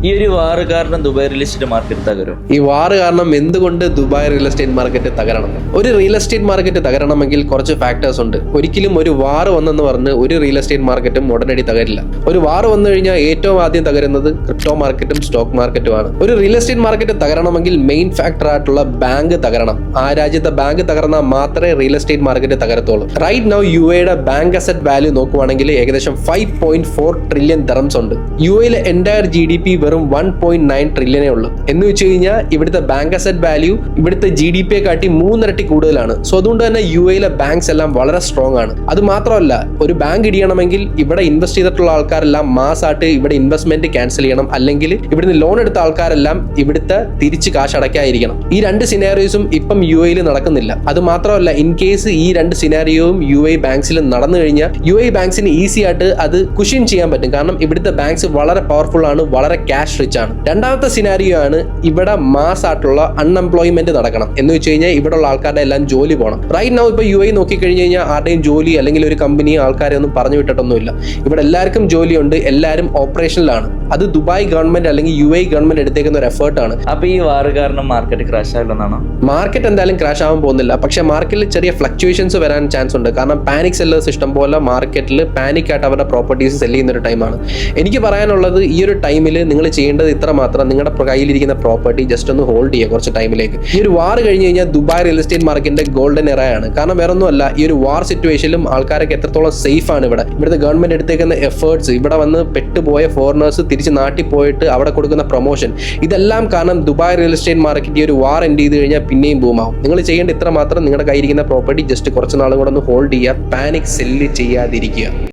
ഈ ഒരു വാറ് കാരണം ദുബായ് റിയൽ എസ്റ്റേറ്റ് മാർക്കറ്റ് തകരും. ഈ വാറ് കാരണം എന്തുകൊണ്ട് ദുബായ് റിയൽ എസ്റ്റേറ്റ് മാർക്കറ്റ് തകരണം? ഒരു റിയൽ എസ്റ്റേറ്റ് മാർക്കറ്റ് തകരണമെങ്കിൽ കുറച്ച് ഫാക്ടേഴ്സ് ഉണ്ട്. ഒരിക്കലും ഒരു വാറ് വന്നെന്ന് പറഞ്ഞ് ഒരു റിയൽ എസ്റ്റേറ്റ് മാർക്കറ്റും ഉടനടി തകരില്ല. ഒരു വാറ് വന്നു കഴിഞ്ഞാൽ ഏറ്റവും ആദ്യം തകരുന്നത് ക്രിപ്റ്റോ മാർക്കറ്റും സ്റ്റോക്ക് മാർക്കറ്റുമാണ്. ഒരു റിയൽ എസ്റ്റേറ്റ് മാർക്കറ്റ് തകരണമെങ്കിൽ മെയിൻ ഫാക്ടർ ആയിട്ടുള്ള ബാങ്ക് തകരണം. ആ രാജ്യത്തെ ബാങ്ക് തകർന്നാൽ മാത്രമേ റിയൽ എസ്റ്റേറ്റ് മാർക്കറ്റ് തകരത്തുള്ളൂ. റൈറ്റ് നൗ യു എയുടെ ബാങ്ക് അസറ്റ് വാല്യൂ നോക്കുവാണെങ്കിൽ ഏകദേശം 5.4 ട്രില്യൺ ദറംസ് ഉണ്ട്. യു എയിലെ എൻറ്റയർ GDP വെറും 1.9 ട്രില്യനേ ഉള്ളൂ. എന്ന് വെച്ച് കഴിഞ്ഞാൽ ഇവിടുത്തെ ബാങ്ക് അസറ്റ് വാല്യൂ ഇവിടുത്തെ GDP കാട്ടി 3 ഇരട്ടി കൂടുതലാണ്. സോ അതുകൊണ്ട് തന്നെ യു എയിലെ ബാങ്ക്സ് എല്ലാം വളരെ സ്ട്രോങ് ആണ്. അത് മാത്രമല്ല, ഒരു ബാങ്ക് ഇടിയണമെങ്കിൽ ഇവിടെ ഇൻവെസ്റ്റ് ചെയ്തിട്ടുള്ള ആൾക്കാരെല്ലാം മാസമായിട്ട് ഇവിടെ ഇൻവെസ്റ്റ്മെന്റ് ക്യാൻസൽ ചെയ്യണം, അല്ലെങ്കിൽ ഇവിടുന്ന് ലോൺ എടുത്ത ആൾക്കാരെല്ലാം ഇവിടുത്തെ തിരിച്ച് കാശ് അടയ്ക്കാതിരിക്കണം. ഈ രണ്ട് സിനാരിയോസും ഇപ്പം യു എയിൽ നടക്കുന്നില്ല. അത് മാത്രമല്ല, ഇൻ കേസ് ഈ രണ്ട് സിനാരിയോയും യു എ ബാങ്ക്സിൽ നടന്നു കഴിഞ്ഞാൽ യു എ ബാങ്ക്സിന് ഈസി ആയിട്ട് അത് കുഷൻ ചെയ്യാൻ പറ്റും. കാരണം ഇവിടുത്തെ ബാങ്ക്സ് വളരെ പവർഫുൾ ആണ്, വളരെ ക്യാഷ് റിച്ച് ആണ്. രണ്ടാമത്തെ സിനാരിയോ ആണ് ഇവിടെ മാസമായിട്ടുള്ള അൺഎംപ്ലോയ്മെന്റ് നടക്കണം. എന്ന് വെച്ച് കഴിഞ്ഞാൽ ഇവിടെ ഉള്ള ആൾക്കാരുടെ എല്ലാം ജോലി പോകണം. റൈറ്റ് നൗ ഇപ്പൊ യു എ നോക്കിക്കഴിഞ്ഞ് കഴിഞ്ഞാൽ ആരുടെയും ജോലി അല്ലെങ്കിൽ ഒരു കമ്പനി ആൾക്കാരെ ഒന്നും പറഞ്ഞു വിട്ടിട്ടൊന്നുമില്ല. ഇവിടെ എല്ലാവർക്കും ജോലിയുണ്ട്, എല്ലാവരും ഓപ്പറേഷനിലാണ്. അത് ദുബായ് ഗവൺമെന്റ് അല്ലെങ്കിൽ യു എ ഗവൺമെന്റ് എടുത്തേക്കുന്ന ഒരു എഫേർട്ടാണ്. അപ്പൊ ഈ വാറ് കാരണം മാർക്കറ്റ് ക്രാഷ് ആയില്ലെന്നാണോ? മാർക്കറ്റ് എന്തായാലും ക്രാഷ് ആവാൻ പോകുന്നില്ല. പക്ഷേ മാർക്കറ്റിൽ ചെറിയ ഫ്ലക്ച്വേഷൻസ് വരാൻ ചാൻസ് ഉണ്ട്. കാരണം പാനിക് സെല്ലേഴ്സ് ഇഷ്ടം പോലെ മാർക്കറ്റിൽ പാനിക് ആയിട്ട് അവരുടെ പ്രോപ്പർട്ടീസ് സെല് ചെയ്യുന്ന ഒരു ടൈമാണ്. എനിക്ക് പറയാനുള്ളത്, ഈ ഒരു ടൈമിൽ നിങ്ങൾ ചെയ്യേണ്ടത് ഇത്ര മാത്രം: നിങ്ങളുടെ കയ്യിലിരിക്കുന്ന പ്രോപ്പർട്ടി ജസ്റ്റ് ഒന്ന് ഹോൾഡ് ചെയ്യുക കുറച്ച് ടൈമിലേക്ക്. ഈ ഒരു വാർ കഴിഞ്ഞ് കഴിഞ്ഞാൽ ദുബായ് റിയൽ എസ്റ്റേറ്റ് മാർക്കറ്റിന്റെ ഗോൾഡൻ എറയാണ്. കാരണം വേറെ ഒന്നുമല്ല, ഈ ഒരു വാർ സിറ്റുവേഷനിലും ആൾക്കാരൊക്കെ എത്രത്തോളം സേഫ് ആണ് ഇവിടുത്തെ ഗവൺമെന്റ് എടുത്തേക്കുന്ന എഫേർട്സ്, ഇവിടെ വന്ന് പെട്ടുപോയ ഫോറിനേഴ്സ് തിരിച്ച് നാട്ടിൽ പോയിട്ട് അവിടെ കൊടുക്കുന്ന പ്രൊമോഷൻ, ഇതെല്ലാം കാരണം ദുബായ് റിയൽ എസ്റ്റേറ്റ് മാർക്കറ്റ് ഈ ഒരു വാർ എൻഡ് ചെയ്ത് കഴിഞ്ഞാൽ പിന്നെയും ബൂമാവും. നിങ്ങൾ ചെയ്യേണ്ട ഇത്ര മാത്രം: നിങ്ങളുടെ കയ്യിരിക്കുന്ന പ്രോപ്പർട്ടി ജസ്റ്റ് കുറച്ച് നാളും കൂടെ ഒന്ന് ഹോൾഡ് ചെയ്യുക, പാനിക് സെല്ല് ചെയ്യാതിരിക്കുക.